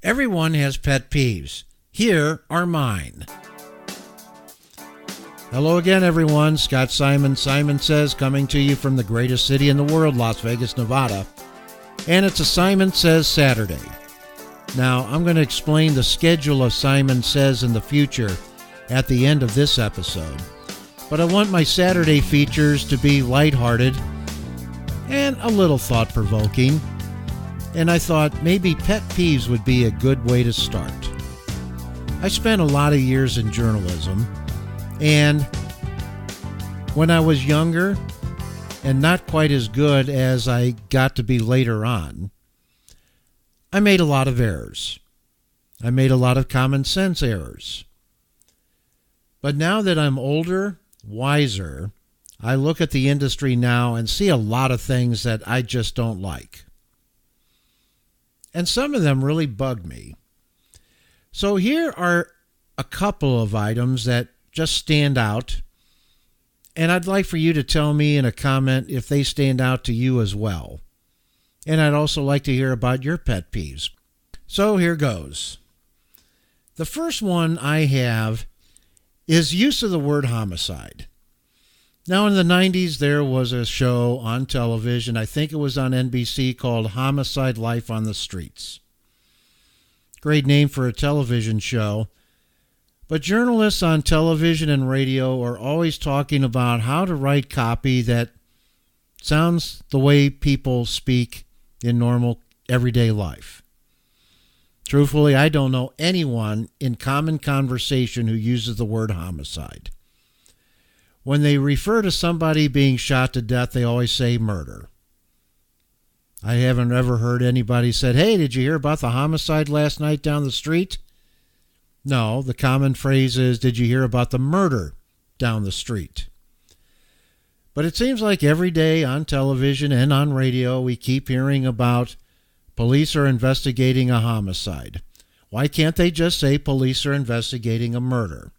Everyone has pet peeves. Here are mine. Hello again, everyone. Scott Simon Says, coming to you from the greatest city in the world, Las Vegas, Nevada. And it's a Simon Says Saturday. Now, I'm going to explain the schedule of Simon Says in the future at the end of this episode. But I want my Saturday features to be lighthearted and a little thought-provoking. And I thought maybe pet peeves would be a good way to start. I spent a lot of years in journalism, and when I was younger and not quite as good as I got to be later on, I made a lot of errors. I made a lot of common sense errors. But now that I'm older, wiser, I look at the industry now and see a lot of things that I just don't like. And some of them really bug me. So here are a couple of items that just stand out. And I'd like for you to tell me in a comment if they stand out to you as well. And I'd also like to hear about your pet peeves. So here goes. The first one I have is use of the word homicide. Now, in the 90s, there was a show on television, I think it was on NBC, called Homicide: Life on the Streets. Great name for a television show. But journalists on television and radio are always talking about how to write copy that sounds the way people speak in normal, everyday life. Truthfully, I don't know anyone in common conversation who uses the word homicide. When they refer to somebody being shot to death, they always say murder. I haven't ever heard anybody said, "Hey, did you hear about the homicide last night down the street?" No, the common phrase is, "Did you hear about the murder down the street?" But it seems like every day on television and on radio, we keep hearing about police are investigating a homicide. Why can't they just say police are investigating a murder?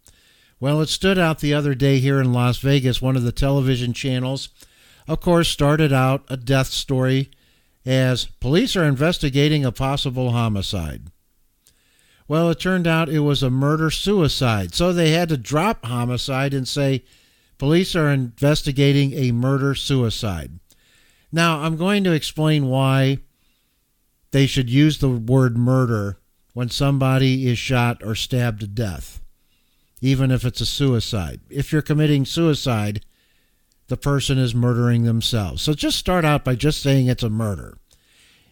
Well, it stood out the other day here in Las Vegas. One of the television channels, of course, started out a death story as police are investigating a possible homicide. Well, it turned out it was a murder-suicide. So they had to drop homicide and say police are investigating a murder-suicide. Now, I'm going to explain why they should use the word murder when somebody is shot or stabbed to death, even if it's a suicide. If you're committing suicide, the person is murdering themselves. So just start out by just saying it's a murder.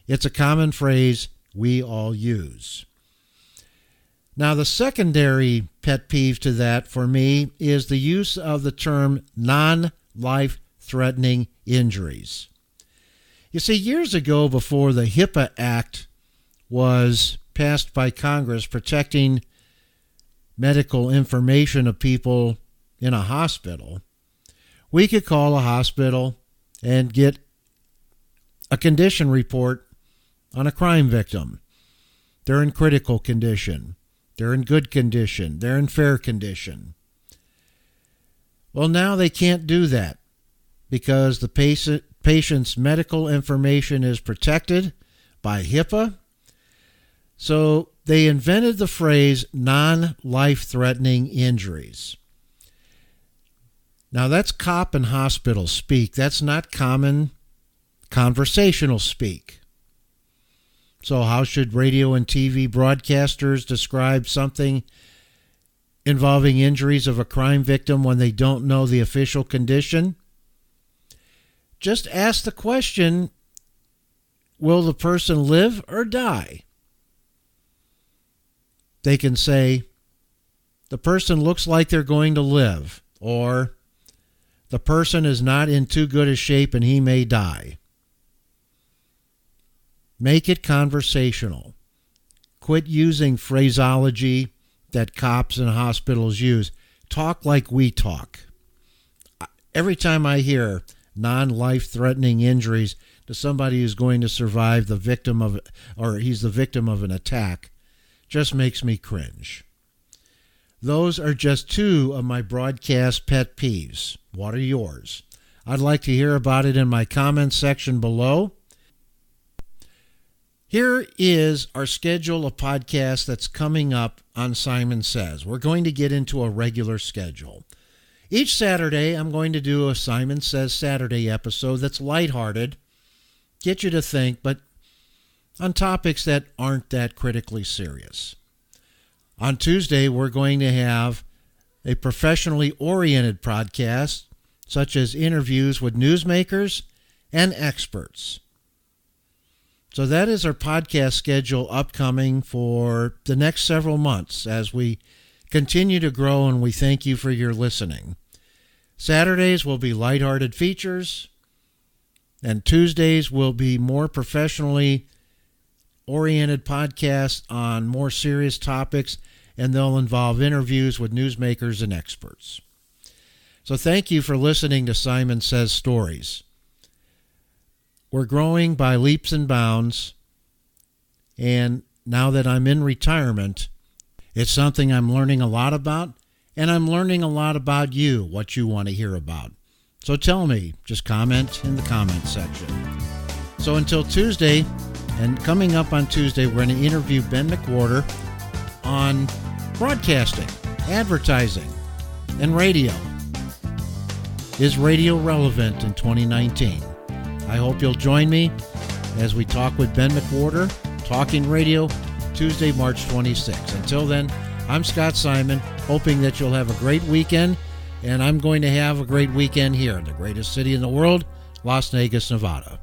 It's a common phrase we all use. Now, the secondary pet peeve to that for me is the use of the term non-life-threatening injuries. You see, years ago, before the HIPAA Act was passed by Congress protecting medical information of people in a hospital, we could call a hospital and get a condition report on a crime victim. They're in critical condition. They're in good condition. They're in fair condition. Well, now they can't do that because the patient's medical information is protected by HIPAA. So they invented the phrase non-life-threatening injuries. Now, that's cop and hospital speak. That's not common conversational speak. So how should radio and TV broadcasters describe something involving injuries of a crime victim when they don't know the official condition? Just ask the question, will the person live or die? They can say, the person looks like they're going to live, or the person is not in too good a shape and he may die. Make it conversational. Quit using phraseology that cops and hospitals use. Talk like we talk. Every time I hear non-life-threatening injuries to somebody who's going to survive the victim of, or he's the victim of an attack, just makes me cringe. Those are just two of my broadcast pet peeves. What are yours? I'd like to hear about it in my comments section below. Here is our schedule of podcasts that's coming up on Simon Says. We're going to get into a regular schedule. Each Saturday, I'm going to do a Simon Says Saturday episode that's lighthearted, get you to think, but on topics that aren't that critically serious. On Tuesday, we're going to have a professionally oriented podcast, such as interviews with newsmakers and experts. So that is our podcast schedule upcoming for the next several months as we continue to grow, and we thank you for your listening. Saturdays will be lighthearted features, and Tuesdays will be more professionally oriented podcasts on more serious topics, and they'll involve interviews with newsmakers and experts. So thank you for listening to Simon Says Stories. We're growing by leaps and bounds, and now that I'm in retirement, it's something I'm learning a lot about, and I'm learning a lot about you, what you want to hear about. So tell me, just comment in the comment section. So until Tuesday, and coming up on Tuesday, we're going to interview Ben McWhorter on broadcasting, advertising, and radio. Is radio relevant in 2019? I hope you'll join me as we talk with Ben McWhorter, Talking Radio, Tuesday, March 26th. Until then, I'm Scott Simon, hoping that you'll have a great weekend, and I'm going to have a great weekend here in the greatest city in the world, Las Vegas, Nevada.